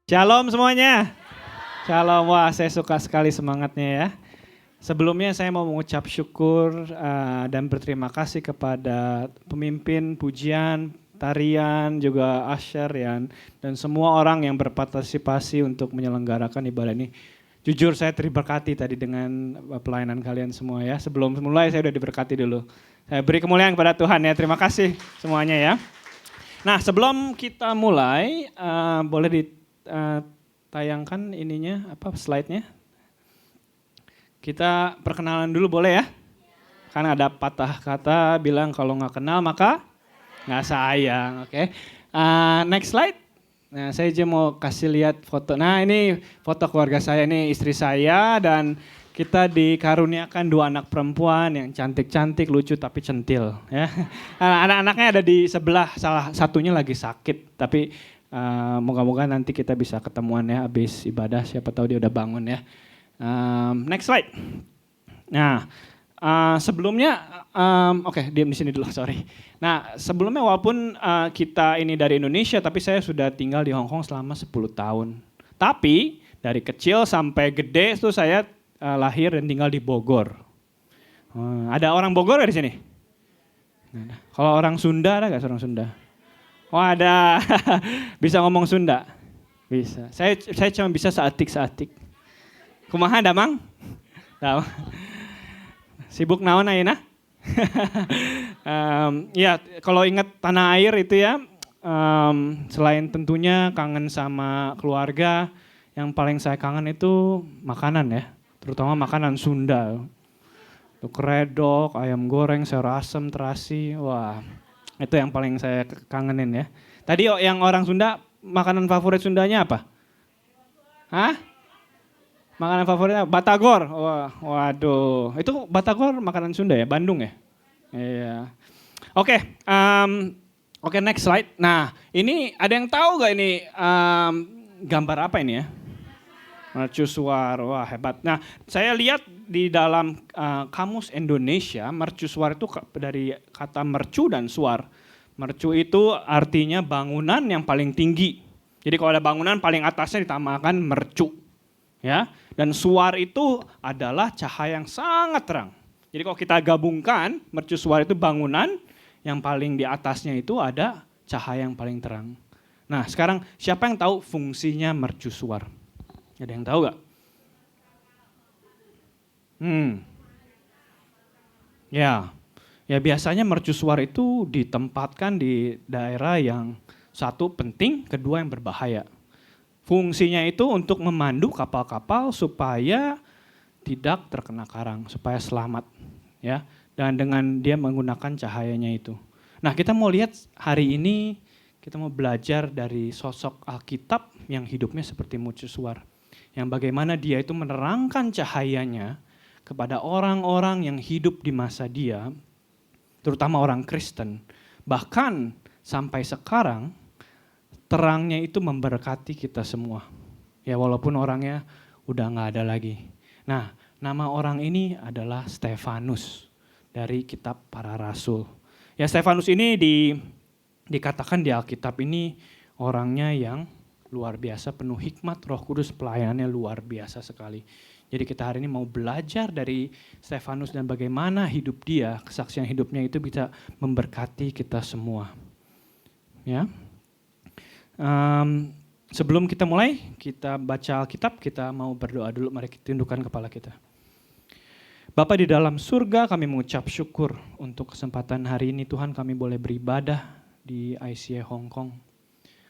Shalom semuanya. Shalom, wah saya suka sekali semangatnya ya. Sebelumnya saya mau mengucap syukur dan berterima kasih kepada pemimpin pujian, tarian, juga Asher dan semua orang yang berpartisipasi untuk menyelenggarakan ibadah ini. Jujur saya terberkati tadi dengan pelayanan kalian semua ya. Sebelum mulai saya udah diberkati dulu. Saya beri kemuliaan kepada Tuhan ya. Terima kasih semuanya ya. Nah sebelum kita mulai boleh tayangkan ininya slide-nya. Kita perkenalan dulu boleh ya? Karena ada patah kata bilang kalau nggak kenal maka nggak sayang, oke? Next slide. Nah saya aja mau kasih lihat foto. Nah ini foto keluarga saya, ini istri saya dan kita dikaruniakan 2 anak perempuan yang cantik-cantik, lucu tapi centil. Ya. Anak-anaknya ada di sebelah, salah satunya lagi sakit tapi moga-moga nanti kita bisa ketemuan ya habis ibadah, siapa tahu dia udah bangun ya. Next slide. Nah sebelumnya, diam di sini dulu, sorry. Nah sebelumnya walaupun kita ini dari Indonesia tapi saya sudah tinggal di Hong Kong selama 10 tahun. Tapi dari kecil sampai gede itu saya lahir dan tinggal di Bogor. Ada orang Bogor gak di sini? Kalau orang Sunda ada gak orang Sunda? Oh ada, bisa ngomong Sunda? Bisa. Saya cuma bisa seatik-seatik. Kumaha damang? Sibuk naon ayeuna? Ya kalau ingat tanah air itu ya, selain tentunya kangen sama keluarga, yang paling saya kangen itu makanan ya, terutama makanan Sunda. Itu keredok, ayam goreng, sayur asem, terasi, wah. Itu yang paling saya kangenin ya. Tadi yang orang Sunda, makanan favorit Sundanya apa? Hah? Makanan favoritnya Batagor. Wah, waduh. Itu Batagor makanan Sunda ya, Bandung ya? Iya. Oke, next slide. Nah, ini ada yang tahu gak ini gambar apa ini ya? Mercusuar, wah hebat. Nah, saya lihat di dalam kamus Indonesia, mercusuar itu dari kata mercu dan suar. Mercu itu artinya bangunan yang paling tinggi. Jadi kalau ada bangunan paling atasnya ditamakan mercu. Ya, dan suar itu adalah cahaya yang sangat terang. Jadi kalau kita gabungkan, mercusuar itu bangunan yang paling di atasnya itu ada cahaya yang paling terang. Nah, sekarang siapa yang tahu fungsinya mercusuar? Ada yang tahu gak? Ya biasanya mercusuar itu ditempatkan di daerah yang satu penting, kedua yang berbahaya. Fungsinya itu untuk memandu kapal-kapal supaya tidak terkena karang, supaya selamat. Ya, dan dengan dia menggunakan cahayanya itu. Nah kita mau lihat hari ini, kita mau belajar dari sosok Alkitab yang hidupnya seperti mercusuar. Yang bagaimana dia itu menerangkan cahayanya kepada orang-orang yang hidup di masa dia, terutama orang Kristen. Bahkan sampai sekarang, terangnya itu memberkati kita semua. Ya walaupun orangnya udah gak ada lagi. Nah nama orang ini adalah Stefanus dari kitab para rasul. Ya Stefanus ini dikatakan di Alkitab ini orangnya yang luar biasa, penuh hikmat, Roh Kudus, pelayanannya luar biasa sekali. Jadi kita hari ini mau belajar dari Stefanus dan bagaimana hidup dia, kesaksian hidupnya itu bisa memberkati kita semua. Ya. Sebelum kita mulai, kita baca Alkitab, kita mau berdoa dulu, mari kita tundukkan kepala kita. Bapa di dalam surga, kami mengucap syukur untuk kesempatan hari ini Tuhan kami boleh beribadah di ICA Hong Kong.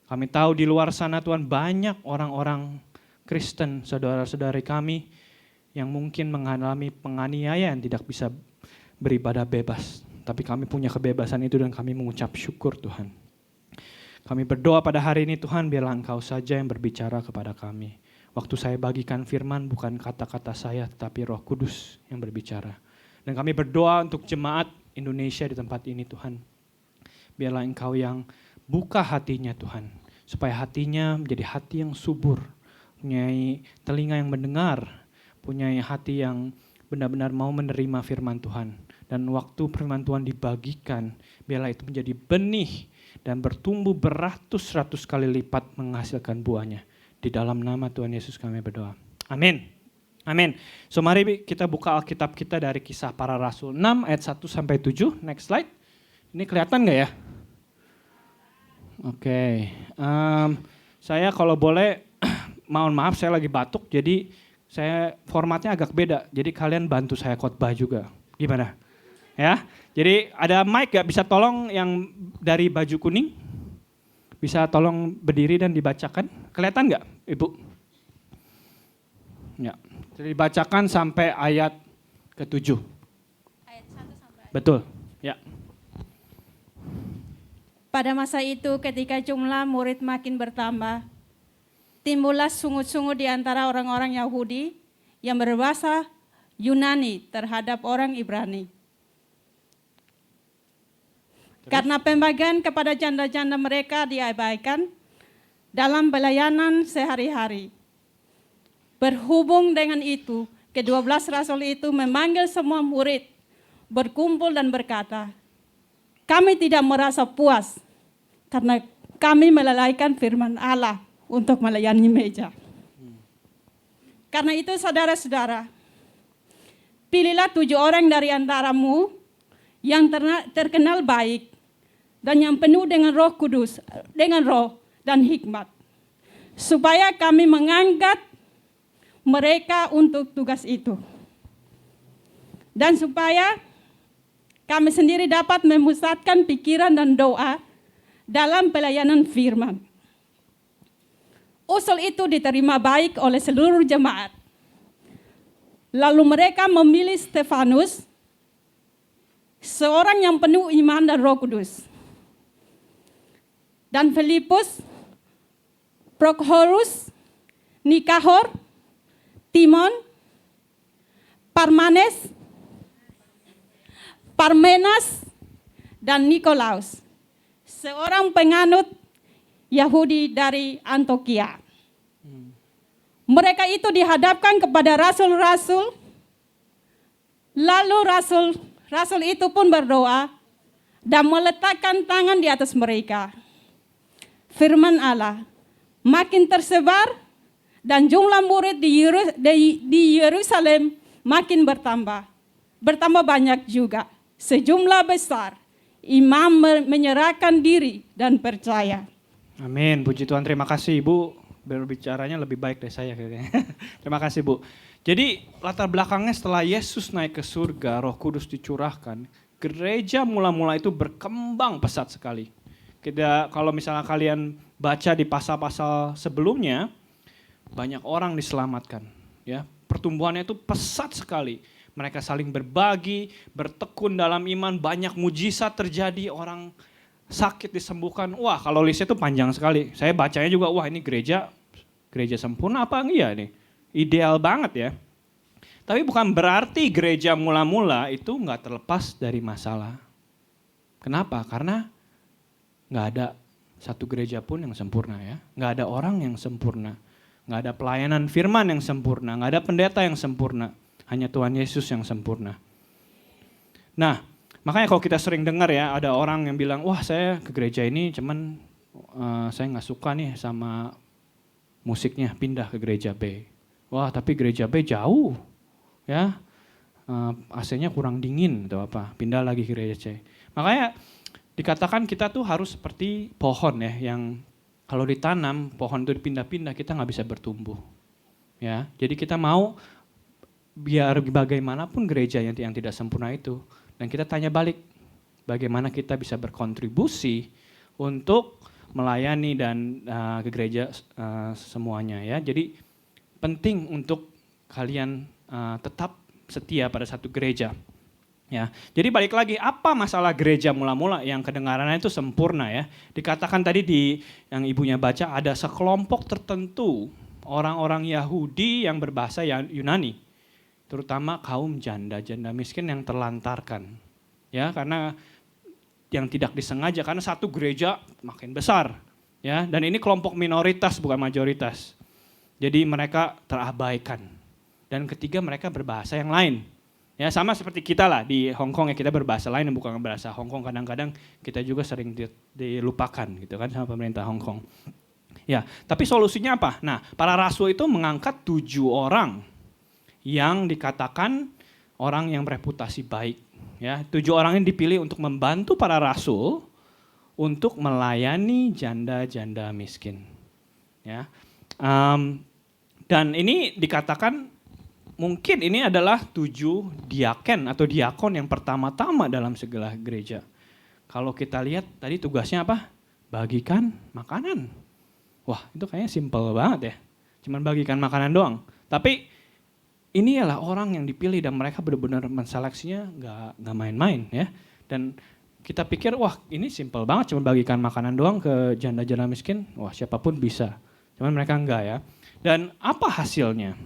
Kami tahu di luar sana Tuhan banyak orang-orang Kristen, saudara-saudari kami yang mungkin mengalami penganiayaan, tidak bisa beribadah bebas. Tapi kami punya kebebasan itu dan kami mengucap syukur Tuhan. Kami berdoa pada hari ini Tuhan, biarlah Engkau saja yang berbicara kepada kami. Waktu saya bagikan firman bukan kata-kata saya tetapi Roh Kudus yang berbicara. Dan kami berdoa untuk jemaat Indonesia di tempat ini Tuhan. Biarlah Engkau yang buka hatinya Tuhan, supaya hatinya menjadi hati yang subur, punya telinga yang mendengar, punya hati yang benar-benar mau menerima firman Tuhan. Dan waktu firman Tuhan dibagikan, biarlah itu menjadi benih dan bertumbuh beratus-ratus kali lipat menghasilkan buahnya. Di Di dalam nama Tuhan Yesus kami berdoa. Amin. Amin. So mari kita buka Alkitab kita dari Kisah Para Rasul 6 ayat 1 sampai 7. Next slide. Ini kelihatan nggak ya? Oke. Saya kalau boleh, mohon maaf saya lagi batuk, jadi saya formatnya agak beda. Jadi kalian bantu saya khotbah juga. Gimana? Ya. Jadi ada mic gak bisa tolong yang dari baju kuning? Bisa tolong berdiri dan dibacakan? Kelihatan nggak, Ibu? Ya. Jadi dibacakan sampai ayat ke-7. Ayat 1 sampai. Betul. Ya. Pada masa itu ketika jumlah murid makin bertambah, timbullah sungut-sungut di antara orang-orang Yahudi yang berbahasa Yunani terhadap orang Ibrani. Karena pembagian kepada janda-janda mereka diabaikan dalam pelayanan sehari-hari. Berhubung dengan itu, ke-12 rasul itu memanggil semua murid, berkumpul dan berkata, kami tidak merasa puas karena kami melalaikan firman Allah untuk melayani meja. Karena itu saudara-saudara, pilihlah 7 orang dari antaramu yang terkenal baik, dan yang penuh dengan Roh Kudus, dengan roh dan hikmat, supaya kami mengangkat mereka untuk tugas itu. Dan supaya kami sendiri dapat memusatkan pikiran dan doa dalam pelayanan firman. Usul itu diterima baik oleh seluruh jemaat. Lalu mereka memilih Stefanus, seorang yang penuh iman dan Roh Kudus, dan Filipus, Prokhorus, Nikahor, Timon, Parmenas, dan Nikolaus, seorang penganut Yahudi dari Antioquia. Mereka itu dihadapkan kepada rasul-rasul, lalu rasul itu pun berdoa dan meletakkan tangan di atas mereka. Firman Allah makin tersebar dan jumlah murid di Yerusalem makin bertambah. Bertambah banyak juga. Sejumlah besar imam menyerahkan diri dan percaya. Amin. Puji Tuhan, terima kasih Ibu. Berbicaranya lebih baik dari saya kayaknya. Terima kasih Bu. Jadi latar belakangnya setelah Yesus naik ke surga, Roh Kudus dicurahkan, gereja mula-mula itu berkembang pesat sekali. Kalau misalnya kalian baca di pasal-pasal sebelumnya, banyak orang diselamatkan. Ya, pertumbuhannya itu pesat sekali. Mereka saling berbagi, bertekun dalam iman, banyak mujizat terjadi, orang sakit disembuhkan. Wah, kalau listnya itu panjang sekali. Saya bacanya juga, wah ini gereja sempurna apa enggak nih? Ideal banget ya. Tapi bukan berarti gereja mula-mula itu nggak terlepas dari masalah. Kenapa? Karena nggak ada satu gereja pun yang sempurna ya. Nggak ada orang yang sempurna. Nggak ada pelayanan firman yang sempurna. Nggak ada pendeta yang sempurna. Hanya Tuhan Yesus yang sempurna. Nah, makanya kalau kita sering dengar ya, ada orang yang bilang, wah saya ke gereja ini cuman saya nggak suka nih sama musiknya, pindah ke gereja B. Wah tapi gereja B jauh ya, AC-nya kurang dingin atau apa, pindah lagi ke gereja C. Makanya dikatakan kita tuh harus seperti pohon ya, yang kalau ditanam, pohon itu dipindah-pindah, kita nggak bisa bertumbuh. Ya, jadi kita mau biar bagaimanapun gereja yang tidak sempurna itu, dan kita tanya balik, bagaimana kita bisa berkontribusi untuk melayani dan ke gereja semuanya ya. Jadi penting untuk kalian tetap setia pada satu gereja. Ya, jadi balik lagi, apa masalah gereja mula-mula yang kedengarannya itu sempurna ya? Dikatakan tadi yang ibunya baca, ada sekelompok tertentu orang-orang Yahudi yang berbahasa Yunani, terutama kaum janda miskin yang terlantarkan, ya karena yang tidak disengaja, karena satu gereja makin besar, ya dan ini kelompok minoritas bukan majoritas, jadi mereka terabaikan. Dan ketiga, mereka berbahasa yang lain. Ya sama seperti kita lah di Hong Kong ya, kita berbahasa lain yang bukan bahasa Hong Kong, kadang-kadang kita juga sering dilupakan gitu kan sama pemerintah Hong Kong. Ya, tapi solusinya apa? Nah, para rasul itu mengangkat 7 orang yang dikatakan orang yang bereputasi baik. Ya, 7 orang ini dipilih untuk membantu para rasul untuk melayani janda-janda miskin. Ya, dan ini dikatakan mungkin ini adalah 7 diaken atau diakon yang pertama-tama dalam segala gereja. Kalau kita lihat tadi tugasnya apa? Bagikan makanan. Wah, itu kayaknya simple banget ya. Cuman bagikan makanan doang. Tapi ini adalah orang yang dipilih dan mereka benar-benar menseleksinya nggak main-main ya. Dan kita pikir wah ini simple banget cuma bagikan makanan doang ke janda-janda miskin. Wah siapapun bisa. Cuman mereka enggak ya. Dan apa hasilnya?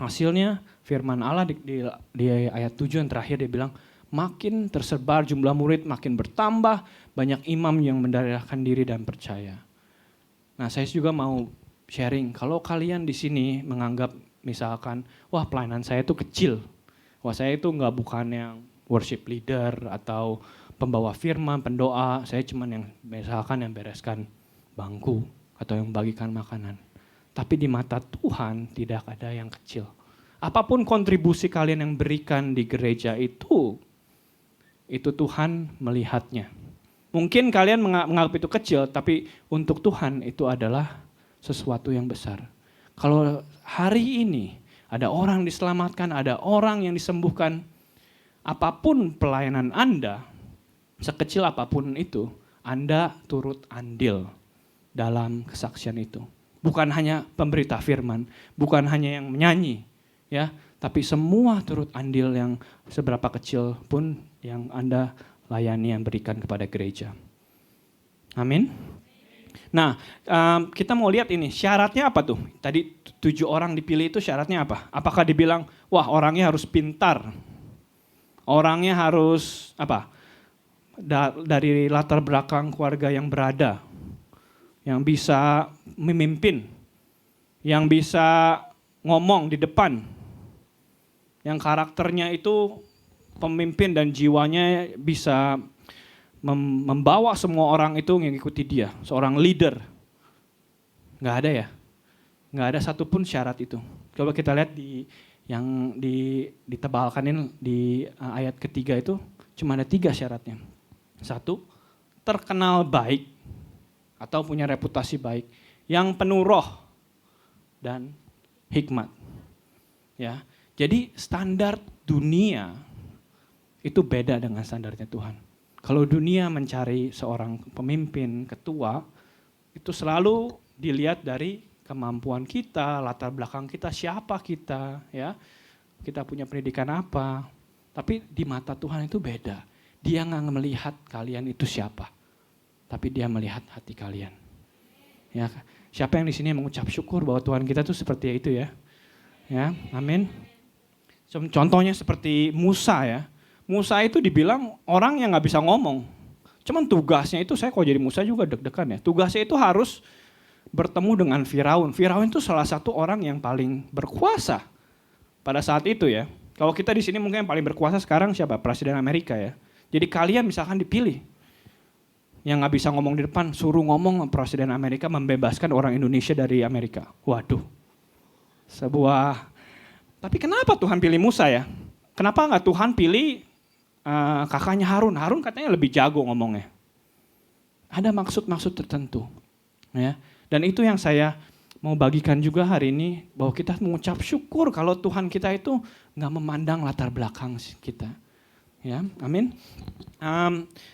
Hasilnya firman Allah di ayat 7 yang terakhir dia bilang makin tersebar jumlah murid makin bertambah. Banyak imam yang mendedahkan diri dan percaya. Nah saya juga mau sharing, kalau kalian di sini menganggap misalkan, wah pelayanan saya itu kecil, wah saya itu bukan yang worship leader atau pembawa firman, pendoa, saya cuman yang misalkan yang bereskan bangku atau yang bagikan makanan. Tapi di mata Tuhan tidak ada yang kecil. Apapun kontribusi kalian yang berikan di gereja itu Tuhan melihatnya. Mungkin kalian menganggap itu kecil, tapi untuk Tuhan itu adalah sesuatu yang besar. Kalau hari ini ada orang diselamatkan, ada orang yang disembuhkan, apapun pelayanan Anda, sekecil apapun itu, Anda turut andil dalam kesaksian itu. Bukan hanya pemberita firman, bukan hanya yang menyanyi, ya, tapi semua turut andil yang seberapa kecil pun yang Anda layani yang berikan kepada gereja. Amin. Nah, kita mau lihat ini syaratnya apa tuh? Tadi 7 orang dipilih itu syaratnya apa? Apakah dibilang, wah orangnya harus pintar, orangnya harus apa? Dari latar belakang keluarga yang berada, yang bisa memimpin, yang bisa ngomong di depan, yang karakternya itu pemimpin dan jiwanya bisa membawa semua orang itu mengikuti dia, seorang leader. Nggak ada ya, nggak ada satupun syarat itu. Coba kita lihat yang ditebalkanin di ayat ketiga itu cuma ada 3 syaratnya. 1, terkenal baik atau punya reputasi baik, yang penuh roh dan hikmat. Ya, jadi standar dunia itu beda dengan standarnya Tuhan. Kalau dunia mencari seorang pemimpin, ketua, itu selalu dilihat dari kemampuan kita, latar belakang kita, siapa kita, ya, kita punya pendidikan apa. Tapi di mata Tuhan itu beda. Dia nggak melihat kalian itu siapa, tapi dia melihat hati kalian. Ya, siapa yang di sini mengucap syukur bahwa Tuhan kita tuh seperti itu ya? Ya, amin. Contohnya seperti Musa ya. Musa itu dibilang orang yang nggak bisa ngomong. Cuman tugasnya itu, saya kalau jadi Musa juga deg-degan ya. Tugasnya itu harus bertemu dengan Firaun. Firaun itu salah satu orang yang paling berkuasa pada saat itu ya. Kalau kita di sini mungkin yang paling berkuasa sekarang siapa? Presiden Amerika ya. Jadi kalian misalkan dipilih, yang nggak bisa ngomong di depan, suruh ngomong Presiden Amerika membebaskan orang Indonesia dari Amerika. Waduh, tapi kenapa Tuhan pilih Musa ya? Kenapa nggak Tuhan pilih kakaknya Harun? Harun katanya lebih jago ngomongnya. Ada maksud-maksud tertentu. Ya. Dan itu yang saya mau bagikan juga hari ini, bahwa kita mengucap syukur kalau Tuhan kita itu nggak memandang latar belakang kita. Ya, amin.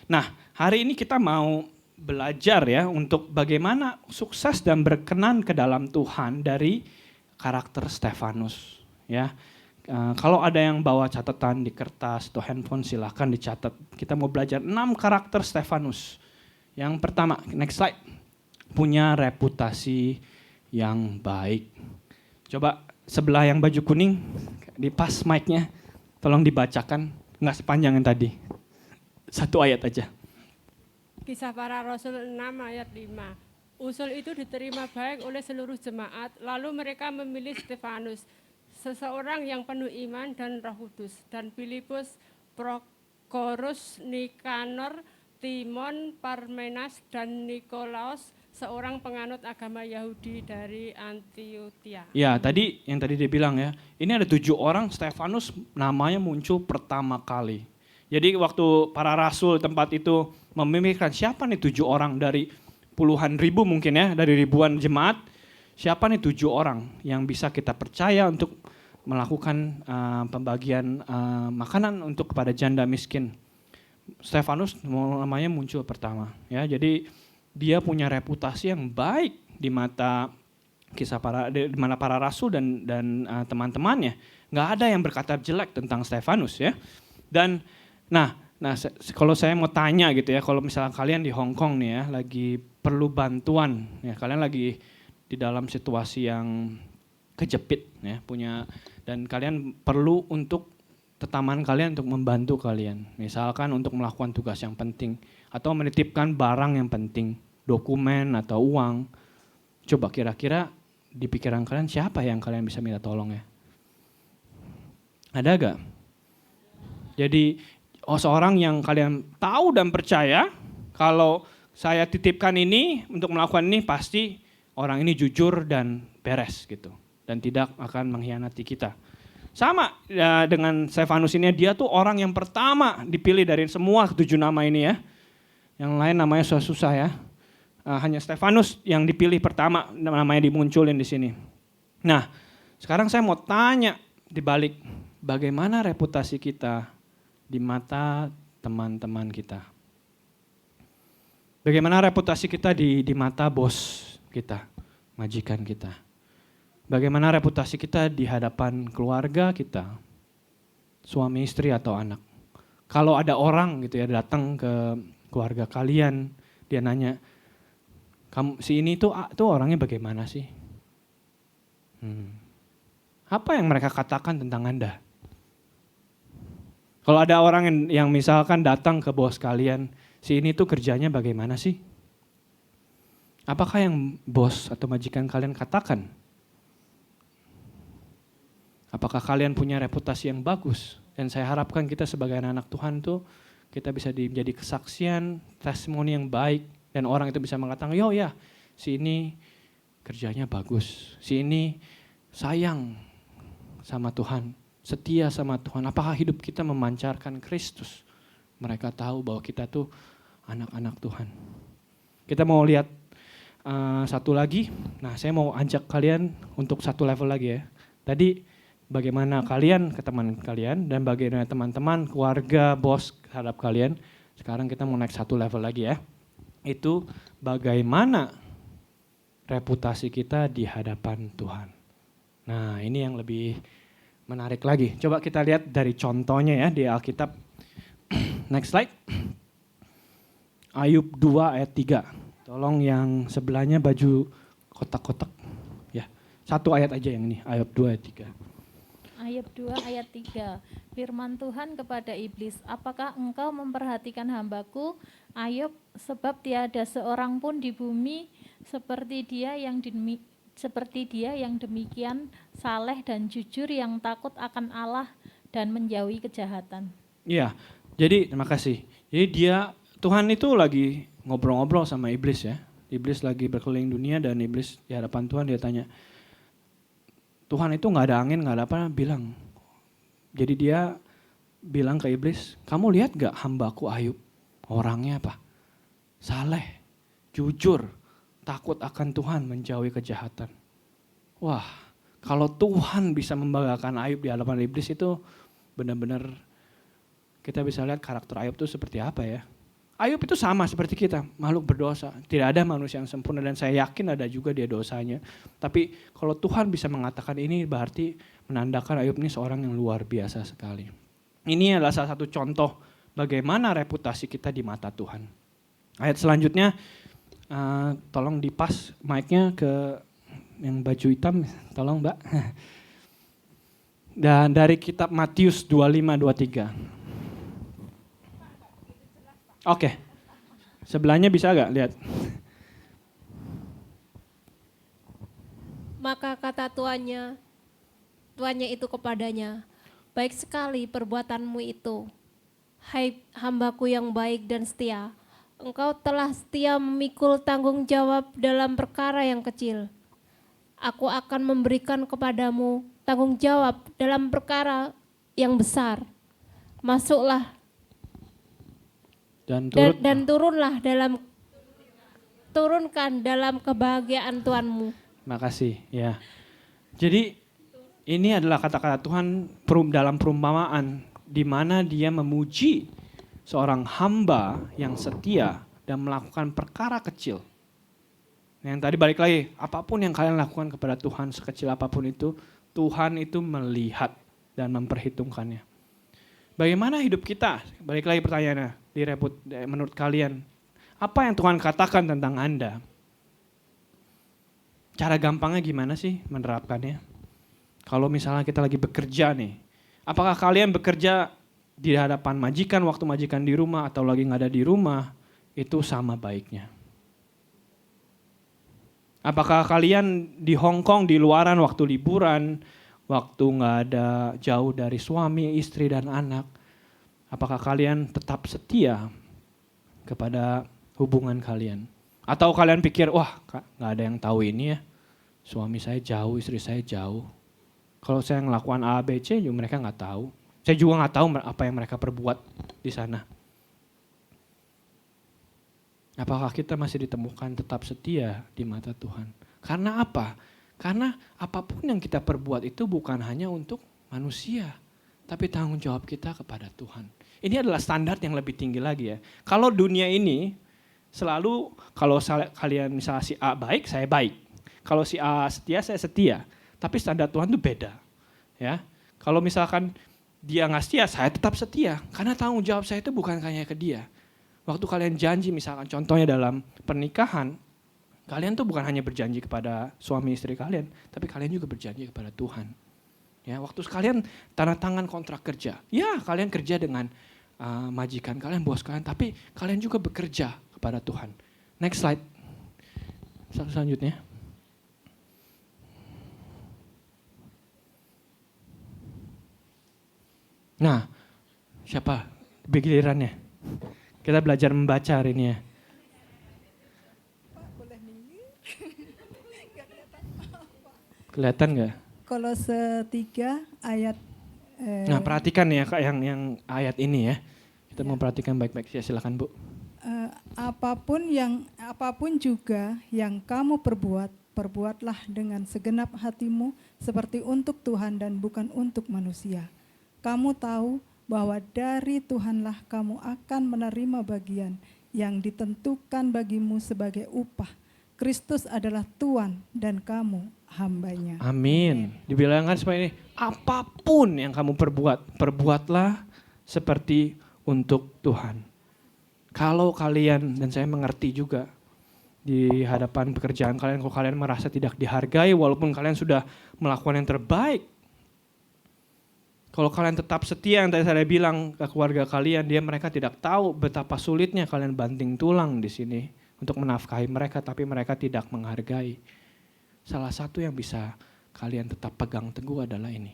Nah, hari ini kita mau belajar ya untuk bagaimana sukses dan berkenan ke dalam Tuhan dari karakter Stefanus. Ya, kalau ada yang bawa catatan di kertas atau handphone silahkan dicatat. Kita mau belajar 6 karakter Stefanus. Yang pertama, next slide, punya reputasi yang baik. Coba sebelah yang baju kuning, dipas mic-nya, tolong dibacakan. Nggak sepanjang yang tadi, 1 ayat aja. Kisah Para Rasul 6 ayat 5. Usul itu diterima baik oleh seluruh jemaat, lalu mereka memilih Stefanus, seseorang yang penuh iman dan Roh Kudus, dan Filipus, Prokorus, Nikanor, Timon, Parmenas, dan Nikolaus, seorang penganut agama Yahudi dari Antioquia. Ya, tadi dia bilang ya, ini ada 7 orang Stefanus namanya muncul pertama kali. Jadi waktu para rasul tempat itu memikirkan siapa nih 7 orang dari puluhan ribu mungkin ya, dari ribuan jemaat, siapa nih 7 orang yang bisa kita percaya untuk melakukan pembagian makanan untuk kepada janda miskin. Stefanus namanya muncul pertama ya. Jadi dia punya reputasi yang baik di mata di mana para rasul dan teman-temannya. Nggak ada yang berkata jelek tentang Stefanus ya. Dan kalau saya mau tanya gitu ya, kalau misalnya kalian di Hong Kong nih ya lagi perlu bantuan ya, kalian lagi di dalam situasi yang kejepit ya, dan kalian perlu untuk teman kalian untuk membantu kalian. Misalkan untuk melakukan tugas yang penting atau menitipkan barang yang penting, dokumen atau uang. Coba kira-kira di pikiran kalian siapa yang kalian bisa minta tolong ya? Ada gak? Jadi seorang yang kalian tahu dan percaya kalau saya titipkan ini untuk melakukan ini pasti orang ini jujur dan beres gitu. Dan tidak akan mengkhianati kita. Sama ya, dengan Stefanus ini, dia tuh orang yang pertama dipilih dari semua 7 nama ini ya. Yang lain namanya susah ya. Hanya Stefanus yang dipilih pertama, namanya dimunculin di sini. Nah, sekarang saya mau tanya dibalik, bagaimana reputasi kita di mata teman-teman kita? Bagaimana reputasi kita di mata bos kita, majikan kita? Bagaimana reputasi kita di hadapan keluarga kita, suami istri atau anak? Kalau ada orang gitu ya datang ke keluarga kalian, dia nanya, si ini tuh orangnya bagaimana sih? Apa yang mereka katakan tentang Anda? Kalau ada orang yang misalkan datang ke bos kalian, si ini tuh kerjanya bagaimana sih? Apakah yang bos atau majikan kalian katakan? Apakah kalian punya reputasi yang bagus? Dan saya harapkan kita sebagai anak-anak Tuhan tuh kita bisa menjadi kesaksian, testimoni yang baik. Dan orang itu bisa mengatakan, yo ya si ini kerjanya bagus. Si ini sayang sama Tuhan, setia sama Tuhan. Apakah hidup kita memancarkan Kristus? Mereka tahu bahwa kita tuh anak-anak Tuhan. Kita mau lihat satu lagi. Nah, saya mau ajak kalian untuk satu level lagi ya. Tadi bagaimana kalian ke teman kalian dan bagaimana teman-teman, keluarga, bos terhadap kalian. Sekarang kita mau naik satu level lagi ya. Itu bagaimana reputasi kita di hadapan Tuhan. Nah, ini yang lebih menarik lagi. Coba kita lihat dari contohnya ya di Alkitab. Next slide. Ayub 2 ayat 3. Tolong yang sebelahnya baju kotak-kotak. Ya, satu ayat aja yang ini, Ayub 2 ayat 3. Ayub 2 ayat 3. Firman Tuhan kepada iblis, apakah engkau memperhatikan hambaku Ayub, sebab tiada seorang pun di bumi seperti dia yang demikian saleh dan jujur, yang takut akan Allah dan menjauhi kejahatan. Iya, jadi terima kasih. Jadi Tuhan itu lagi ngobrol-ngobrol sama iblis ya. Iblis lagi berkeliling dunia dan iblis di hadapan Tuhan dia tanya, Tuhan itu nggak ada angin, nggak ada apa, bilang. Jadi dia bilang ke iblis, kamu lihat gak hambaku Ayub? Orangnya apa? Saleh, jujur, takut akan Tuhan, menjauhi kejahatan. Wah, kalau Tuhan bisa membanggakan Ayub di hadapan iblis itu benar-benar kita bisa lihat karakter Ayub itu seperti apa ya. Ayub itu sama seperti kita, makhluk berdosa. Tidak ada manusia yang sempurna dan saya yakin ada juga dia dosanya. Tapi kalau Tuhan bisa mengatakan ini berarti menandakan Ayub ini seorang yang luar biasa sekali. Ini adalah salah satu contoh bagaimana reputasi kita di mata Tuhan. Ayat selanjutnya, tolong dipas mic-nya ke yang baju hitam, tolong Mbak. Dan dari kitab Matius 25-23. Oke, sebelahnya bisa gak lihat? Maka kata tuannya itu kepadanya, baik sekali perbuatanmu itu, hai hambaku yang baik dan setia. engkau telah setia memikul tanggung jawab dalam perkara yang kecil. Aku akan memberikan kepadamu tanggung jawab dalam perkara yang besar. Masuklah dan turunkan dalam kebahagiaan Tuhanmu. Makasih ya. Jadi ini adalah kata-kata Tuhan dalam perumpamaan di mana dia memuji seorang hamba yang setia dan melakukan perkara kecil. Yang tadi balik lagi, apapun yang kalian lakukan kepada Tuhan sekecil apapun itu, Tuhan itu melihat dan memperhitungkannya. Bagaimana hidup kita? Balik lagi pertanyaannya, menurut kalian, apa yang Tuhan katakan tentang Anda? Cara gampangnya gimana sih menerapkannya? Kalau misalnya kita lagi bekerja nih, apakah kalian bekerja di hadapan majikan, waktu majikan di rumah atau lagi nggak ada di rumah, itu sama baiknya. Apakah kalian di Hong Kong, di luaran waktu liburan, waktu nggak ada jauh dari suami, istri, dan anak, apakah kalian tetap setia kepada hubungan kalian? Atau kalian pikir, wah nggak ada yang tahu ini ya, suami saya jauh, istri saya jauh. Kalau saya ngelakukan A, B, C, juga mereka nggak tahu. Saya juga nggak tahu apa yang mereka perbuat di sana. Apakah kita masih ditemukan tetap setia di mata Tuhan? Karena apa? Karena apapun yang kita perbuat itu bukan hanya untuk manusia, tapi tanggung jawab kita kepada Tuhan. Ini adalah standar yang lebih tinggi lagi ya. Kalau dunia ini selalu, kalau kalian misalnya si A baik, saya baik. Kalau si A setia, saya setia. Tapi standar Tuhan itu beda. Ya, kalau misalkan dia nggak setia, saya tetap setia. Karena tanggung jawab saya itu bukan hanya ke dia. Waktu kalian janji, misalkan contohnya dalam pernikahan, kalian tuh bukan hanya berjanji kepada suami istri kalian, tapi kalian juga berjanji kepada Tuhan. Ya, waktu kalian tanda tangan kontrak kerja, ya kalian kerja dengan majikan kalian, bos kalian, tapi kalian juga bekerja kepada Tuhan. Next slide. Selanjutnya. Nah, siapa gilirannya? Kita belajar membaca hari ini ya. Kelihatan nggak? Kolose 3 ayat. Nah, perhatikan ya Kak yang ayat ini ya. Kita mau perhatikan baik-baik. Ya, silakan Bu. Apapun juga yang kamu perbuat, perbuatlah dengan segenap hatimu seperti untuk Tuhan dan bukan untuk manusia. Kamu tahu bahwa dari Tuhanlah kamu akan menerima bagian yang ditentukan bagimu sebagai upah. Kristus adalah Tuhan dan kamu hambanya. Amin. Dibilangkan seperti ini, apapun yang kamu perbuat, perbuatlah seperti untuk Tuhan. Kalau kalian, dan saya mengerti juga, di hadapan pekerjaan kalian, kalau kalian merasa tidak dihargai, walaupun kalian sudah melakukan yang terbaik, kalau kalian tetap setia yang tadi saya bilang ke keluarga kalian, mereka tidak tahu betapa sulitnya kalian banting tulang di sini untuk menafkahi mereka, tapi mereka tidak menghargai. Salah satu yang bisa kalian tetap pegang teguh adalah ini.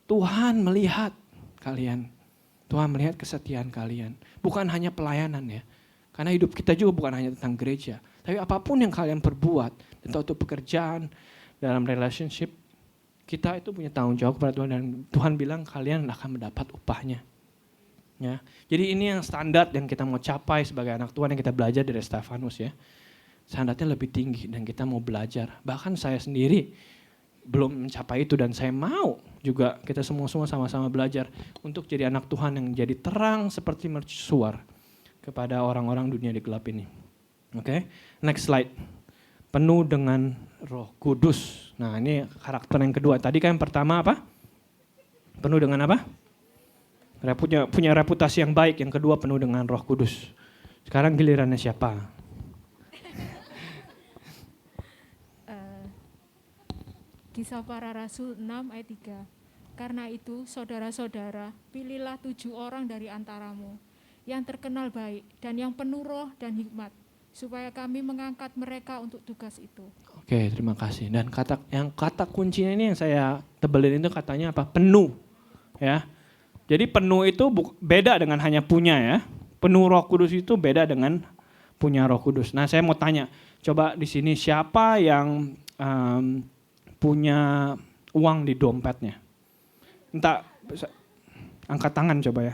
Tuhan melihat kalian. Tuhan melihat kesetiaan kalian. Bukan hanya pelayanan ya. Karena hidup kita juga bukan hanya tentang gereja. Tapi apapun yang kalian perbuat, entah itu pekerjaan, dalam relationship, kita itu punya tanggung jawab kepada Tuhan dan Tuhan bilang kalian akan mendapat upahnya. Ya. Jadi ini yang standar yang kita mau capai sebagai anak Tuhan yang kita belajar dari Stefanus ya. Standarnya lebih tinggi dan kita mau belajar. Bahkan saya sendiri belum mencapai itu dan saya mau juga kita semua sama-sama belajar untuk jadi anak Tuhan yang jadi terang seperti mercusuar kepada orang-orang dunia di gelap ini. Oke, next slide. Penuh dengan Roh Kudus. Nah, ini karakter yang kedua. Tadi kan yang pertama apa? Penuh dengan apa? Punya reputasi yang baik. Yang kedua penuh dengan Roh Kudus. Sekarang gilirannya siapa? Kisah Para Rasul 6 ayat 3. Karena itu, saudara-saudara, pilihlah 7 orang dari antaramu yang terkenal baik dan yang penuh roh dan hikmat, supaya kami mengangkat mereka untuk tugas itu. Oke, terima kasih. Dan kata kuncinya ini yang saya tebelin itu katanya apa? Penuh. Ya. Jadi penuh itu beda dengan hanya punya ya. Penuh Roh Kudus itu beda dengan punya Roh Kudus. Nah, saya mau tanya, coba di sini siapa yang punya uang di dompetnya? Entah, angkat tangan coba ya.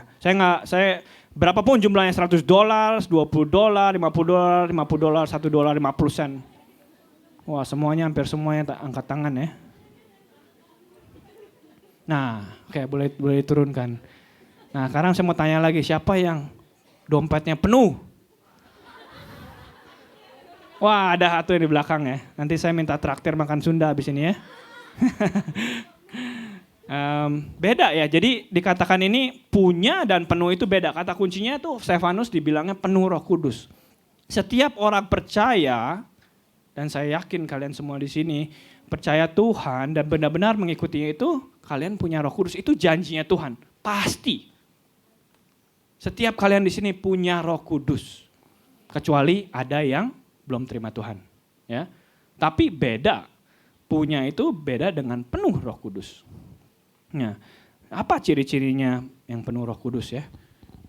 Saya berapapun jumlahnya, $100, $20, $50, $50, $1 $50, 50 sen. Wah, semuanya, hampir semuanya angkat tangan ya. Nah, oke, boleh diturunkan. Nah, sekarang saya mau tanya lagi, siapa yang dompetnya penuh? Wah, ada satu yang di belakang ya. Nanti saya minta traktir makan Sunda abis ini ya. Beda ya, jadi dikatakan ini punya dan penuh itu beda. Kata kuncinya itu Stefanus dibilangnya penuh Roh Kudus. Setiap orang percaya, dan saya yakin kalian semua di sini percaya Tuhan dan benar-benar mengikutinya itu, kalian punya Roh Kudus. Itu janjinya Tuhan, pasti. Setiap kalian di sini punya Roh Kudus, kecuali ada yang belum terima Tuhan, ya. Tapi beda, punya itu beda dengan penuh Roh Kudus. Nah, apa ciri-cirinya yang penuh Roh Kudus ya?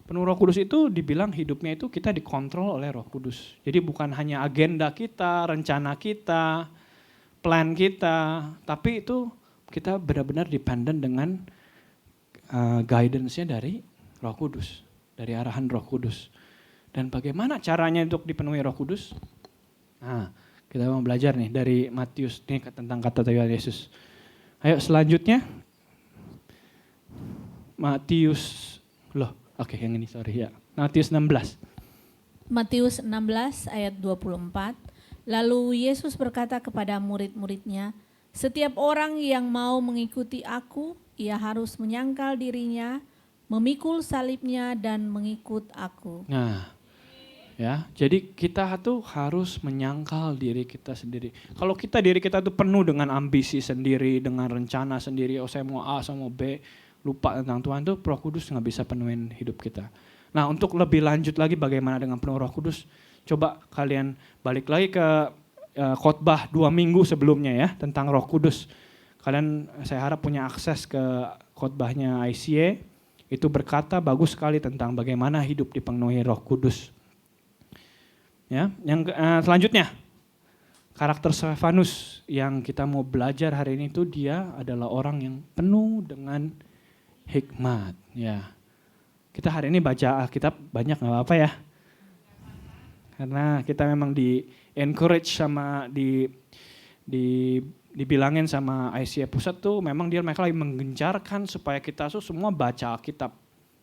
Penuh Roh Kudus itu dibilang hidupnya itu kita dikontrol oleh Roh Kudus. Jadi bukan hanya agenda kita, rencana kita, plan kita, tapi itu kita benar-benar dependent dengan guidance-nya dari Roh Kudus, dari arahan Roh Kudus. Dan bagaimana caranya untuk dipenuhi Roh Kudus? Nah, kita mau belajar nih dari Matius nih tentang kata Tuhan Yesus. Ayo selanjutnya. Matius, yang ini sorry ya. Matius 16. Matius 16 ayat 24. Lalu Yesus berkata kepada murid-muridnya, setiap orang yang mau mengikuti aku, ia harus menyangkal dirinya, memikul salibnya dan mengikut aku. Nah, ya, jadi kita tuh harus menyangkal diri kita sendiri. Kalau diri kita tuh penuh dengan ambisi sendiri, dengan rencana sendiri, saya mau A, saya mau B, lupa tentang Tuhan tuh Roh Kudus nggak bisa penuhin hidup kita. Nah, untuk lebih lanjut lagi bagaimana dengan penuh Roh Kudus, coba kalian balik lagi ke khotbah 2 minggu sebelumnya ya tentang Roh Kudus. Kalian saya harap punya akses ke khotbahnya ICA, itu berkata bagus sekali tentang bagaimana hidup dipenuhi Roh Kudus. Ya, yang selanjutnya karakter Stefanus yang kita mau belajar hari ini itu dia adalah orang yang penuh dengan hikmat. Ya, kita hari ini baca Alkitab banyak nggak apa-apa ya, karena kita memang di encourage sama dibilangin sama ICA Pusat tuh memang mereka lagi menggencarkan supaya kita tuh semua baca Alkitab.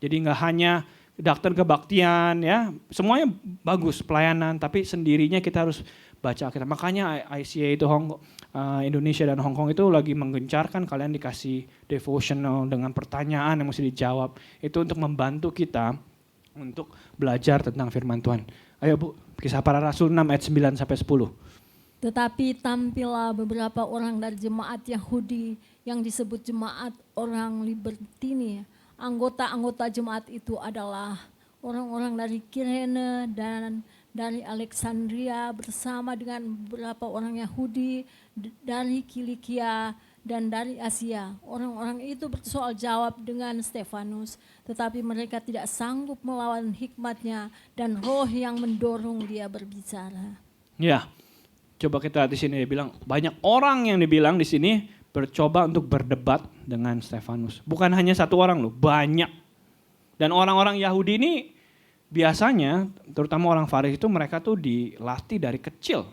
Jadi nggak hanya dokter kebaktian ya, semuanya bagus pelayanan, tapi sendirinya kita harus baca Alkitab. Makanya ICA itu Indonesia dan Hong Kong itu lagi menggencarkan kalian dikasih devotional dengan pertanyaan yang mesti dijawab. Itu untuk membantu kita untuk belajar tentang firman Tuhan. Ayo Bu, Kisah Para Rasul 6 ayat 9 sampai 10. Tetapi tampillah beberapa orang dari jemaat Yahudi yang disebut jemaat orang Libertini. Anggota-anggota jemaat itu adalah orang-orang dari Kirene dan dari Alexandria bersama dengan beberapa orang Yahudi dari Kilikia dan dari Asia. Orang-orang itu bersoal jawab dengan Stefanus, tetapi mereka tidak sanggup melawan hikmatnya dan roh yang mendorong dia berbicara. Ya, coba kita lihat di sini dia bilang banyak orang yang dibilang di sini bercoba untuk berdebat dengan Stefanus. Bukan hanya satu orang loh, banyak. Dan orang-orang Yahudi ini biasanya, terutama orang Farisi itu mereka tuh dilatih dari kecil.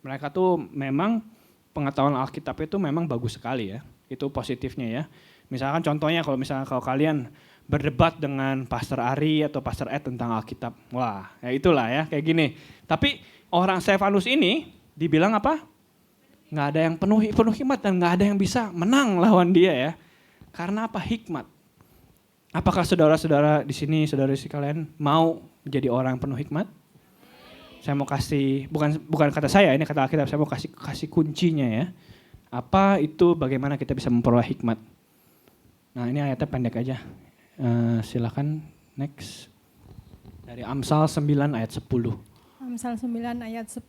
Mereka tuh memang pengetahuan Alkitab itu memang bagus sekali ya. Itu positifnya ya. Misalkan contohnya kalau kalian berdebat dengan Pastor Ari atau Pastor Ed tentang Alkitab. Wah, ya itulah ya kayak gini. Tapi orang Stefanus ini dibilang apa? Nggak ada yang penuh hikmat dan nggak ada yang bisa menang lawan dia ya. Karena apa? Hikmat. Apakah saudara-saudara di sini, saudara-saudari kalian mau menjadi orang yang penuh hikmat? Saya mau kasih, bukan kata saya, ini kata Alkitab, saya mau kasih kuncinya ya. Apa itu, bagaimana kita bisa memperoleh hikmat? Nah ini ayatnya pendek aja. Silakan next. Dari Amsal 9 ayat 10. Amsal 9 ayat 10.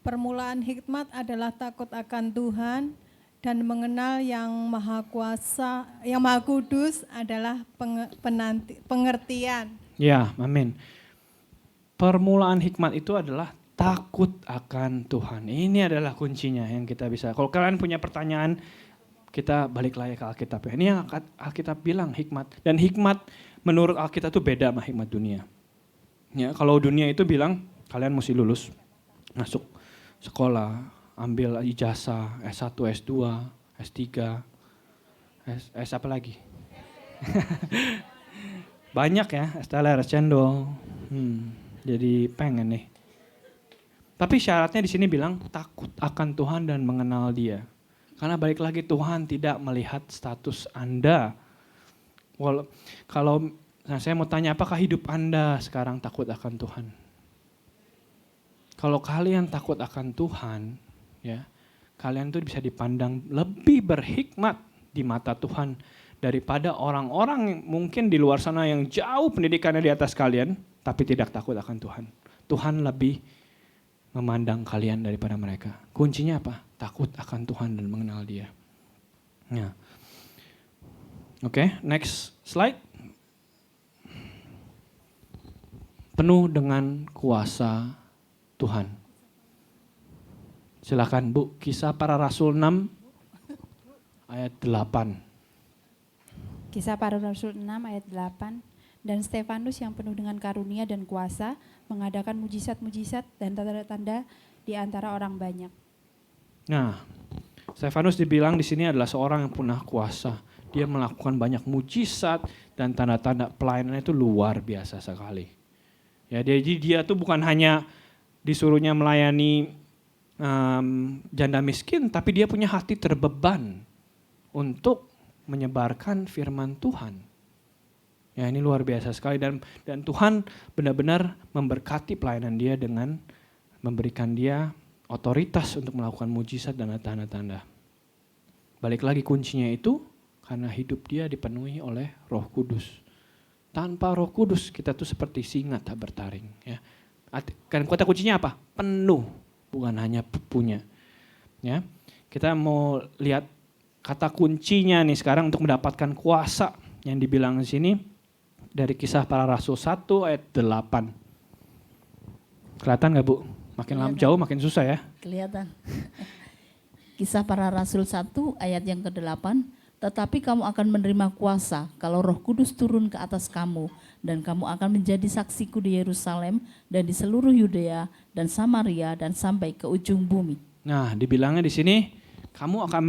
Permulaan hikmat adalah takut akan Tuhan dan mengenal yang maha kuasa, yang maha kudus adalah pengertian. Ya, amin. permulaan hikmat itu adalah takut akan Tuhan. Ini adalah kuncinya yang kita bisa. Kalau kalian punya pertanyaan, kita balik lagi ke Alkitab. Ini yang Alkitab bilang hikmat. Dan hikmat menurut Alkitab itu beda sama hikmat dunia. Ya, kalau dunia itu bilang kalian mesti lulus, masuk sekolah, ambil ijazah, S1, S2, S3, S apa lagi? Banyak ya, S teler, S cendol. Jadi pengen nih. Tapi syaratnya di sini bilang takut akan Tuhan dan mengenal Dia. Karena balik lagi Tuhan tidak melihat status Anda. Kalau saya mau tanya, apakah hidup Anda sekarang takut akan Tuhan? Kalau kalian takut akan Tuhan, ya, kalian tuh bisa dipandang lebih berhikmat di mata Tuhan daripada orang-orang mungkin di luar sana yang jauh pendidikannya di atas kalian, tapi tidak takut akan Tuhan. Tuhan lebih memandang kalian daripada mereka. Kuncinya apa? Takut akan Tuhan dan mengenal Dia. Nah. Oke, next slide. Penuh dengan kuasa Tuhan. Silakan Bu, Kisah Para Rasul 6 ayat 8. Kisah Para Rasul 6 ayat 8. Dan Stefanus yang penuh dengan karunia dan kuasa mengadakan mujizat-mujizat dan tanda-tanda di antara orang banyak. Nah, Stefanus dibilang di sini adalah seorang yang punya kuasa. Dia melakukan banyak mujizat dan tanda-tanda, pelayanannya itu luar biasa sekali. Ya, jadi dia tuh bukan hanya disuruhnya melayani janda miskin, tapi dia punya hati terbeban untuk menyebarkan firman Tuhan. Ya, ini luar biasa sekali dan Tuhan benar-benar memberkati pelayanan dia dengan memberikan dia otoritas untuk melakukan mujizat dan tanda-tanda. Balik lagi kuncinya itu karena hidup dia dipenuhi oleh Roh Kudus. Tanpa Roh Kudus kita tuh seperti singa tak bertaring. Ya. Kan kata kuncinya apa? Penuh, bukan hanya punya. Ya, kita mau lihat kata kuncinya nih sekarang untuk mendapatkan kuasa yang dibilang di sini dari Kisah Para Rasul 1 ayat 8. Kelihatan nggak Bu? Makin jauh makin susah ya. Kelihatan. Kisah Para Rasul 1 ayat yang ke-8. Tetapi kamu akan menerima kuasa kalau Roh Kudus turun ke atas kamu dan kamu akan menjadi saksiku di Yerusalem dan di seluruh Yudea dan Samaria dan sampai ke ujung bumi. Nah, dibilangnya di sini kamu akan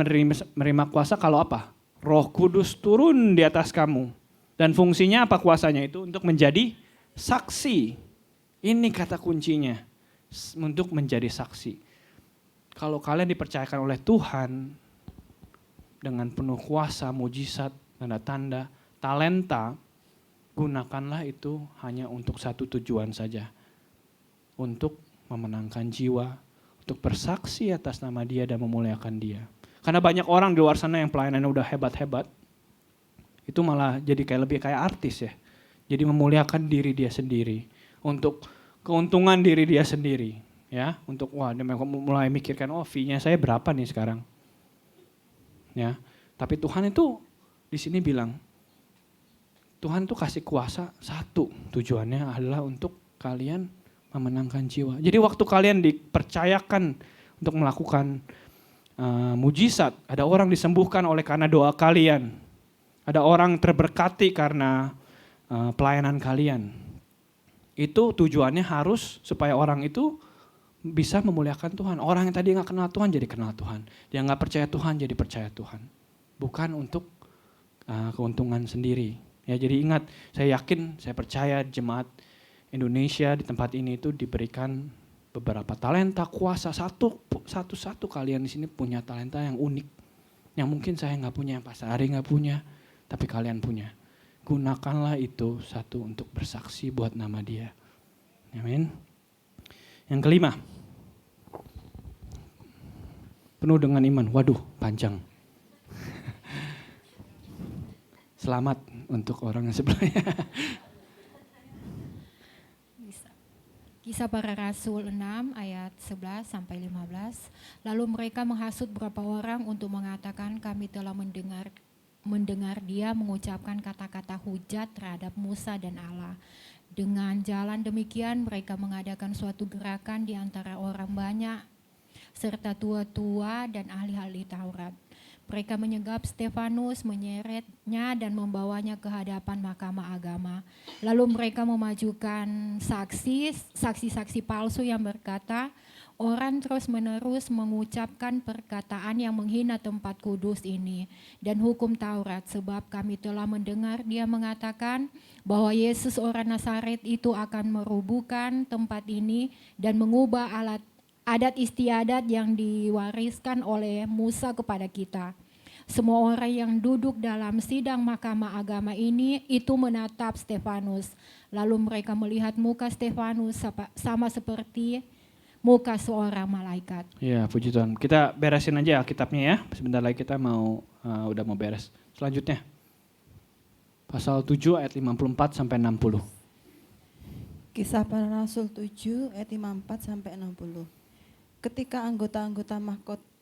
menerima kuasa kalau apa? Roh Kudus turun di atas kamu. Dan fungsinya apa kuasanya itu? Untuk menjadi saksi. Ini kata kuncinya. Untuk menjadi saksi. Kalau kalian dipercayakan oleh Tuhan dengan penuh kuasa, mujizat, tanda-tanda, talenta, gunakanlah itu hanya untuk satu tujuan saja. Untuk memenangkan jiwa, untuk bersaksi atas nama Dia dan memuliakan Dia. Karena banyak orang di luar sana yang pelayanannya udah hebat-hebat, itu malah jadi lebih kayak artis ya. Jadi memuliakan diri dia sendiri, untuk keuntungan diri dia sendiri. Ya, untuk dia mulai mikirkan, fee-nya saya berapa nih sekarang. Ya, tapi Tuhan itu di sini bilang, Tuhan tuh kasih kuasa satu, tujuannya adalah untuk kalian memenangkan jiwa. Jadi waktu kalian dipercayakan untuk melakukan mujizat, ada orang disembuhkan oleh karena doa kalian, ada orang terberkati karena pelayanan kalian. Itu tujuannya harus supaya orang itu bisa memuliakan Tuhan. Orang yang tadi nggak kenal Tuhan jadi kenal Tuhan. Dia nggak percaya Tuhan jadi percaya Tuhan. Bukan untuk keuntungan sendiri. Ya, jadi ingat, saya yakin, saya percaya jemaat Indonesia di tempat ini itu diberikan beberapa talenta, kuasa. Satu kalian di sini punya talenta yang unik. Yang mungkin saya nggak punya, yang Pastor Ari nggak punya, tapi kalian punya. Gunakanlah itu satu untuk bersaksi buat nama Dia. Amin. Yang kelima, penuh dengan iman. Waduh, panjang. Selamat untuk orang yang sebelahnya. Kisah Para Rasul 6 ayat 11 sampai 15. Lalu mereka menghasut beberapa orang untuk mengatakan kami telah mendengar dia mengucapkan kata-kata hujat terhadap Musa dan Allah. Dengan jalan demikian mereka mengadakan suatu gerakan di antara orang banyak serta tua-tua dan ahli-ahli Taurat. Mereka menyegap Stefanus, menyeretnya dan membawanya ke hadapan mahkamah agama. Lalu mereka memajukan saksi-saksi palsu yang berkata, orang terus-menerus mengucapkan perkataan yang menghina tempat kudus ini dan hukum Taurat, sebab kami telah mendengar dia mengatakan bahwa Yesus orang Nazaret itu akan merubuhkan tempat ini dan mengubah adat istiadat yang diwariskan oleh Musa kepada kita. Semua orang yang duduk dalam sidang mahkamah agama ini itu menatap Stefanus. Lalu mereka melihat muka Stefanus sama seperti muka seorang malaikat. Ya, puji Tuhan. Kita beresin aja Alkitabnya ya. Sebentar lagi kita udah mau beres. Selanjutnya. Pasal 7 ayat 54 sampai 60. Kisah Para Rasul 7 ayat 54 sampai 60. Ketika anggota-anggota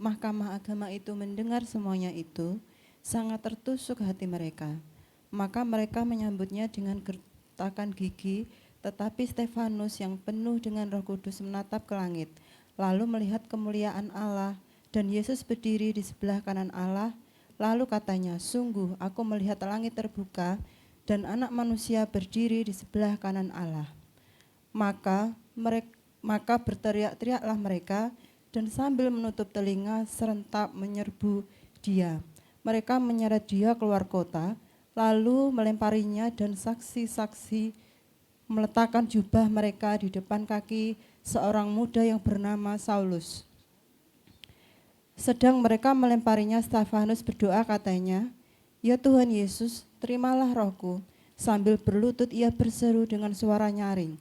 mahkamah agama itu mendengar semuanya itu, sangat tertusuk hati mereka. Maka mereka menyambutnya dengan gertakan gigi. Tetapi Stefanus yang penuh dengan Roh Kudus menatap ke langit, lalu melihat kemuliaan Allah dan Yesus berdiri di sebelah kanan Allah. Lalu katanya, sungguh aku melihat langit terbuka dan Anak Manusia berdiri di sebelah kanan Allah. Maka berteriak-teriaklah mereka dan sambil menutup telinga serentak menyerbu dia. Mereka menyeret dia keluar kota, lalu melemparinya dan saksi-saksi meletakkan jubah mereka di depan kaki seorang muda yang bernama Saulus. Sedang mereka melemparinya, Stefanus berdoa katanya, ya Tuhan Yesus, terimalah rohku. Sambil berlutut ia berseru dengan suara nyaring,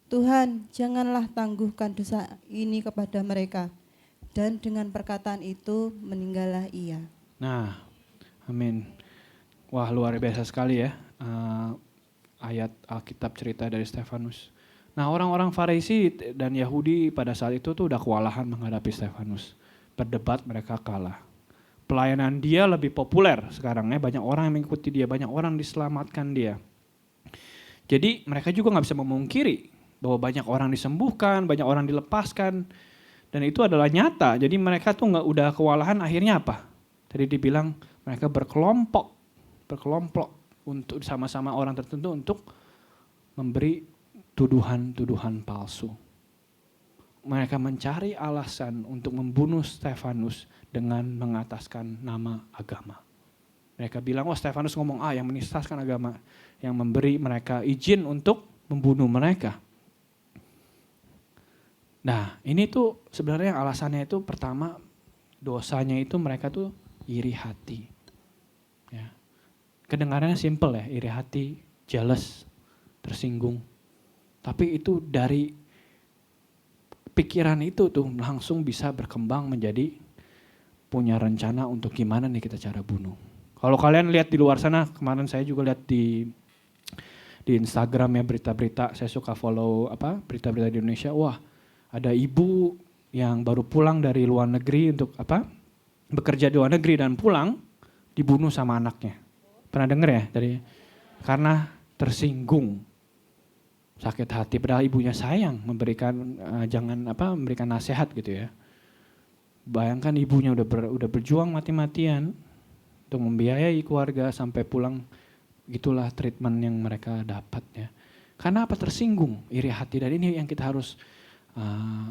Tuhan, janganlah tangguhkan dosa ini kepada mereka. Dan dengan perkataan itu meninggallah ia. Nah, amin. Wah, luar biasa sekali ya. Ayat Alkitab cerita dari Stefanus. Nah, orang-orang Farisi dan Yahudi pada saat itu tuh udah kewalahan menghadapi Stefanus. Berdebat mereka kalah. Pelayanan dia lebih populer sekarang ya, banyak orang yang mengikuti dia, banyak orang diselamatkan dia. Jadi mereka juga gak bisa memungkiri bahwa banyak orang disembuhkan, banyak orang dilepaskan. Dan itu adalah nyata, jadi mereka tuh udah kewalahan, akhirnya apa? Tadi dibilang mereka berkelompok untuk sama-sama orang tertentu untuk memberi tuduhan-tuduhan palsu. Mereka mencari alasan untuk membunuh Stefanus dengan mengataskan nama agama. Mereka bilang, Stefanus ngomong yang menistakan agama, yang memberi mereka izin untuk membunuh mereka. Nah, ini tuh sebenarnya alasannya itu pertama, dosanya itu mereka tuh iri hati. Ya. Kedengarannya simple ya, iri hati, jealous, tersinggung. Tapi itu dari pikiran itu tuh langsung bisa berkembang menjadi punya rencana untuk gimana nih kita cara bunuh. Kalau kalian lihat di luar sana, kemarin saya juga lihat di Instagram ya berita-berita, saya suka follow berita-berita di Indonesia. Wah, ada ibu yang baru pulang dari luar negeri untuk bekerja di luar negeri dan pulang dibunuh sama anaknya. Pernah dengar ya karena tersinggung, sakit hati, padahal ibunya sayang memberikan memberikan nasihat gitu ya. Bayangkan ibunya udah berjuang mati-matian untuk membiayai keluarga sampai pulang, gitulah treatment yang mereka dapat ya. Karena apa? Tersinggung, iri hati, dan ini yang kita harus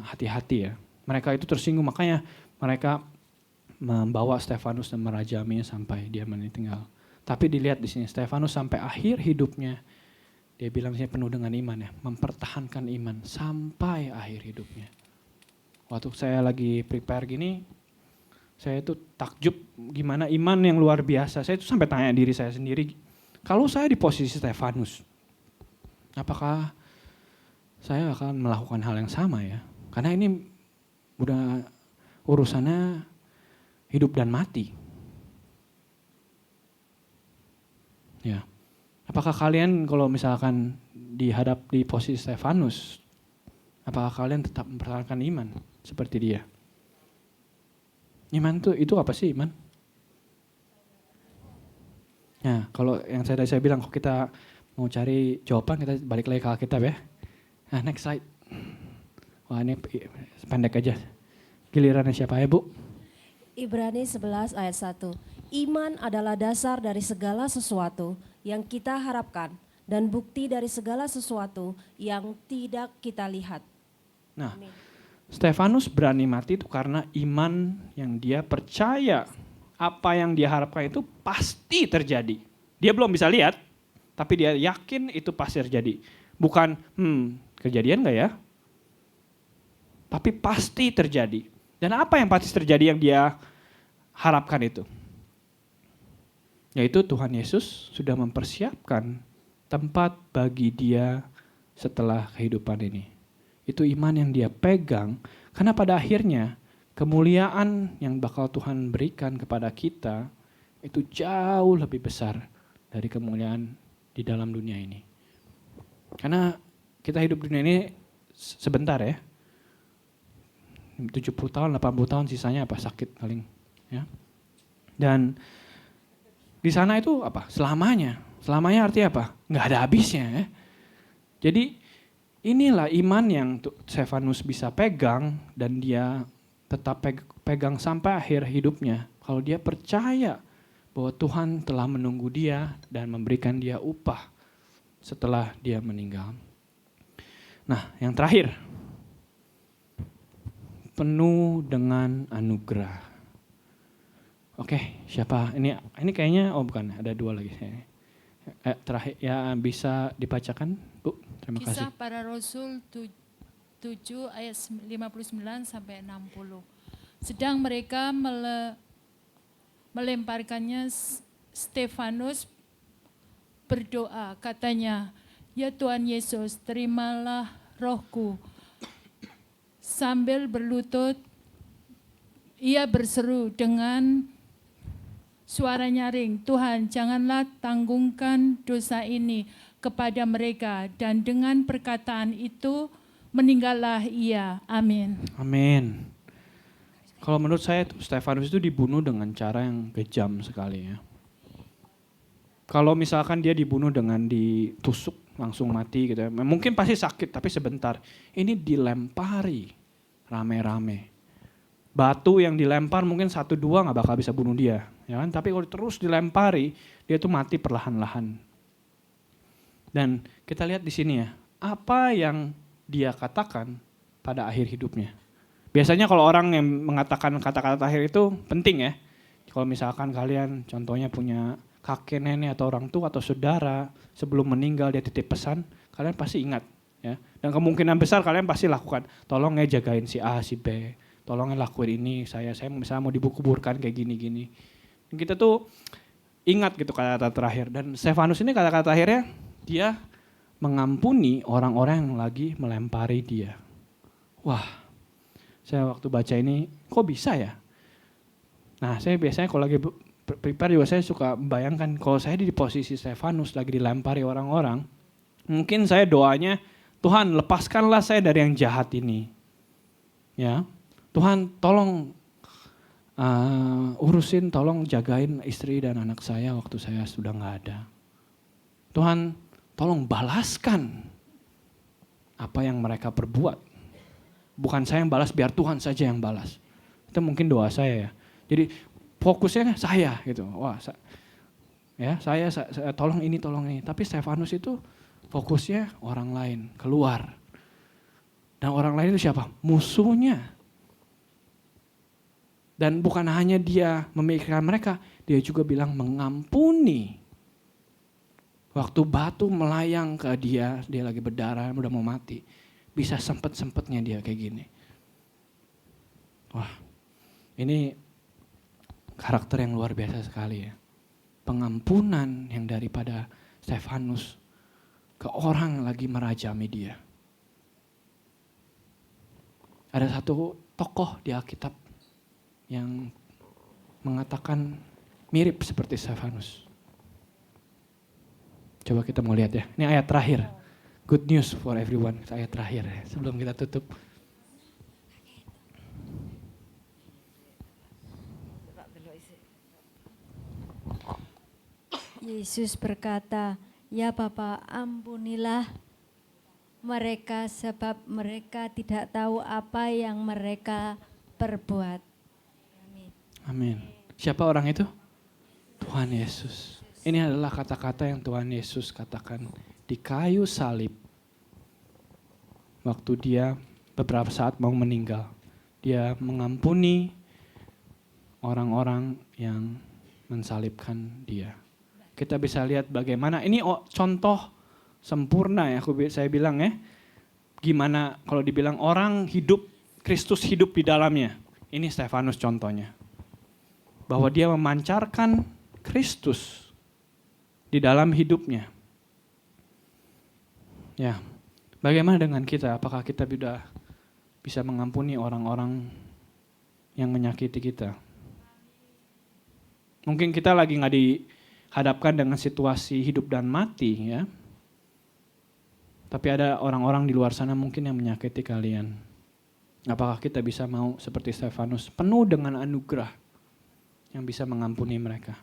hati-hati ya. Mereka itu tersinggung, makanya mereka membawa Stefanus dan merajaminya sampai dia meninggal. Tapi dilihat di sini Stefanus sampai akhir hidupnya, dia bilang saya penuh dengan iman ya, mempertahankan iman sampai akhir hidupnya. Waktu saya lagi prepare gini, saya itu takjub gimana iman yang luar biasa. Saya itu sampai tanya diri saya sendiri, kalau saya di posisi Stefanus, apakah saya akan melakukan hal yang sama ya? Karena ini udah urusannya hidup dan mati. Ya, apakah kalian kalau misalkan dihadap di posisi Stefanus, apakah kalian tetap mempertahankan iman seperti dia? Iman itu apa sih iman? Ya, kalau yang saya bilang, kalau kita mau cari jawaban kita balik lagi ke Alkitab ya. Nah next slide. Wah ini pendek aja. Gilirannya siapa ya Bu? Ibrani 11 ayat 1. Iman adalah dasar dari segala sesuatu yang kita harapkan dan bukti dari segala sesuatu yang tidak kita lihat. Nah, Stefanus berani mati itu karena iman yang dia percaya. Apa yang dia harapkan itu pasti terjadi. Dia belum bisa lihat, tapi dia yakin itu pasti terjadi. Bukan, kejadian gak ya? Tapi pasti terjadi. Dan apa yang pasti terjadi yang dia harapkan itu? Yaitu Tuhan Yesus sudah mempersiapkan tempat bagi dia setelah kehidupan ini. Itu iman yang dia pegang, karena pada akhirnya kemuliaan yang bakal Tuhan berikan kepada kita itu jauh lebih besar dari kemuliaan di dalam dunia ini. Karena kita hidup di dunia ini sebentar ya. 70 tahun, 80 tahun sisanya apa? Sakit paling. Ya. Dan di sana itu apa? Selamanya. Selamanya artinya apa? Nggak ada habisnya ya. Jadi inilah iman yang Stefanus bisa pegang dan dia tetap pegang sampai akhir hidupnya. Kalau dia percaya bahwa Tuhan telah menunggu dia dan memberikan dia upah setelah dia meninggal. Nah, yang terakhir. Penuh dengan anugerah. Oke, siapa? Ini kayaknya, bukan, ada dua lagi. Terakhir, ya bisa dibacakan, Bu? Terima kasih. Kisah Para Rasul 7 ayat 59 sampai 60. Sedang mereka melemparkannya, Stefanus berdoa, katanya, "Ya Tuhan Yesus, terimalah rohku." Sambil berlutut, ia berseru dengan suara nyaring, "Tuhan, janganlah tanggungkan dosa ini kepada mereka." Dan dengan perkataan itu, meninggallah ia. Amin. Amin. Kalau menurut saya, Stefanus itu dibunuh dengan cara yang kejam sekali ya. Kalau misalkan dia dibunuh dengan ditusuk, langsung mati gitu ya. Mungkin pasti sakit, tapi sebentar. Ini dilempari rame-rame. Batu yang dilempar mungkin 1-2 gak bakal bisa bunuh dia. Ya kan? Tapi kalau terus dilempari, dia tuh mati perlahan-lahan. Dan kita lihat di sini ya, apa yang dia katakan pada akhir hidupnya. Biasanya kalau orang yang mengatakan kata-kata akhir itu penting ya. Kalau misalkan kalian contohnya punya kakek, nenek, atau orang tua, atau saudara, sebelum meninggal dia titip pesan, kalian pasti ingat. Ya. Dan kemungkinan besar kalian pasti lakukan, tolong ya jagain si A, si B, tolong ya lakuin ini, saya misalnya mau dikuburkan kayak gini-gini. Kita tuh ingat gitu kata-kata terakhir. Dan Stefanus ini kata-kata terakhirnya, dia mengampuni orang-orang yang lagi melempari dia. Wah, saya waktu baca ini, kok bisa ya? Nah, saya biasanya kalau lagi prepare juga saya suka membayangkan kalau saya di posisi Stefanus lagi dilempari orang-orang, mungkin saya doanya, Tuhan lepaskanlah saya dari yang jahat ini. Ya, Tuhan tolong urusin, tolong jagain istri dan anak saya waktu saya sudah nggak ada. Tuhan tolong balaskan apa yang mereka perbuat. Bukan saya yang balas, biar Tuhan saja yang balas. Itu mungkin doa saya ya. Jadi fokusnya saya gitu. Wah, saya tolong ini, tolong ini. Tapi Stefanus itu fokusnya orang lain, keluar. Dan orang lain itu siapa? Musuhnya. Dan bukan hanya dia memikirkan mereka, dia juga bilang mengampuni. Waktu batu melayang ke dia lagi berdarah, udah mau mati. Bisa sempet-sempetnya dia kayak gini. Wah, ini karakter yang luar biasa sekali ya. Pengampunan yang daripada Stefanus ke orang yang lagi merajami dia. Ada satu tokoh di Alkitab yang mengatakan mirip seperti Stefanus. Coba kita mau lihat ya. Ini ayat terakhir. Good news for everyone. Ayat terakhir ya, sebelum kita tutup. Yesus berkata, Ya Bapa, ampunilah mereka sebab mereka tidak tahu apa yang mereka perbuat. Amin. Siapa orang itu? Tuhan Yesus. Ini adalah kata-kata yang Tuhan Yesus katakan di kayu salib. Waktu dia beberapa saat mau meninggal. Dia mengampuni orang-orang yang mensalibkan dia. Kita bisa lihat bagaimana, ini contoh sempurna ya, saya bilang ya. Gimana kalau dibilang orang hidup, Kristus hidup di dalamnya. Ini Stefanus contohnya. Bahwa dia memancarkan Kristus di dalam hidupnya. Ya, bagaimana dengan kita? Apakah kita sudah bisa mengampuni orang-orang yang menyakiti kita? Mungkin kita lagi nggak dihadapkan dengan situasi hidup dan mati ya. Tapi ada orang-orang di luar sana mungkin yang menyakiti kalian. Apakah kita bisa mau seperti Stefanus, penuh dengan anugerah yang bisa mengampuni mereka?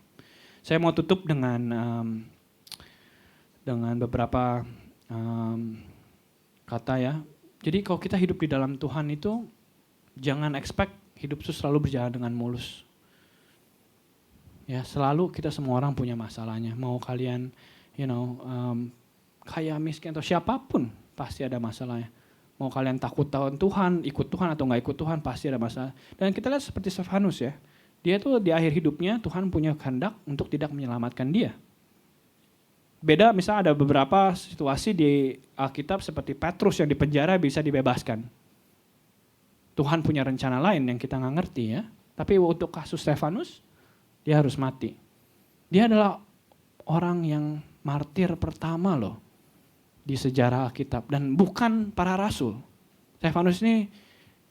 Saya mau tutup dengan beberapa kata ya. Jadi kalau kita hidup di dalam Tuhan itu, jangan expect hidup itu selalu berjalan dengan mulus. Ya, selalu kita semua orang punya masalahnya. Mau kalian, kaya, miskin atau siapapun, pasti ada masalahnya. Mau kalian takut tahun Tuhan, ikut Tuhan atau nggak ikut Tuhan, pasti ada masalah. Dan kita lihat seperti Stefanus ya, dia tuh di akhir hidupnya Tuhan punya kehendak untuk tidak menyelamatkan dia. Beda misalnya ada beberapa situasi di Alkitab seperti Petrus yang dipenjara bisa dibebaskan. Tuhan punya rencana lain yang kita nggak ngerti ya. Tapi untuk kasus Stefanus, dia harus mati. Dia adalah orang yang martir pertama loh di sejarah Alkitab dan bukan para rasul. Stefanus ini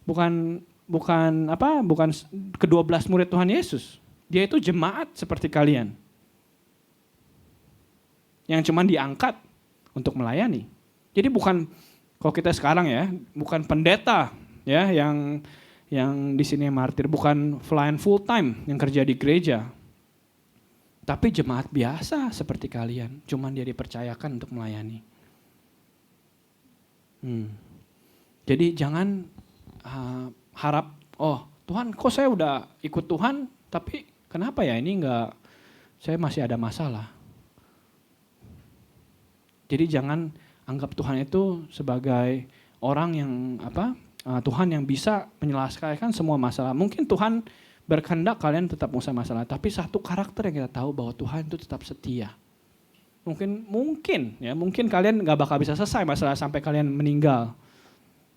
bukan ke-12 murid Tuhan Yesus. Dia itu jemaat seperti kalian. Yang cuman diangkat untuk melayani. Jadi bukan, kalau kita sekarang ya, bukan pendeta ya yang di sini martir, bukan pelayan full time yang kerja di gereja. Tapi jemaat biasa seperti kalian, cuman dia dipercayakan untuk melayani. Jadi jangan harap, oh Tuhan kok saya udah ikut Tuhan, tapi kenapa ya ini saya masih ada masalah. Jadi jangan anggap Tuhan itu sebagai orang yang Tuhan yang bisa menyelesaikan semua masalah. Mungkin Tuhan berkehendak kalian tetap punya masalah, tapi satu karakter yang kita tahu bahwa Tuhan itu tetap setia. Mungkin kalian nggak bakal bisa selesai masalah sampai kalian meninggal.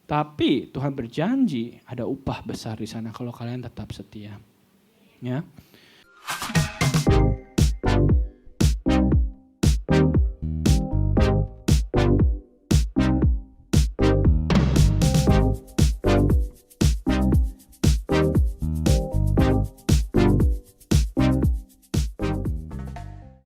Tapi Tuhan berjanji ada upah besar di sana kalau kalian tetap setia. Ya.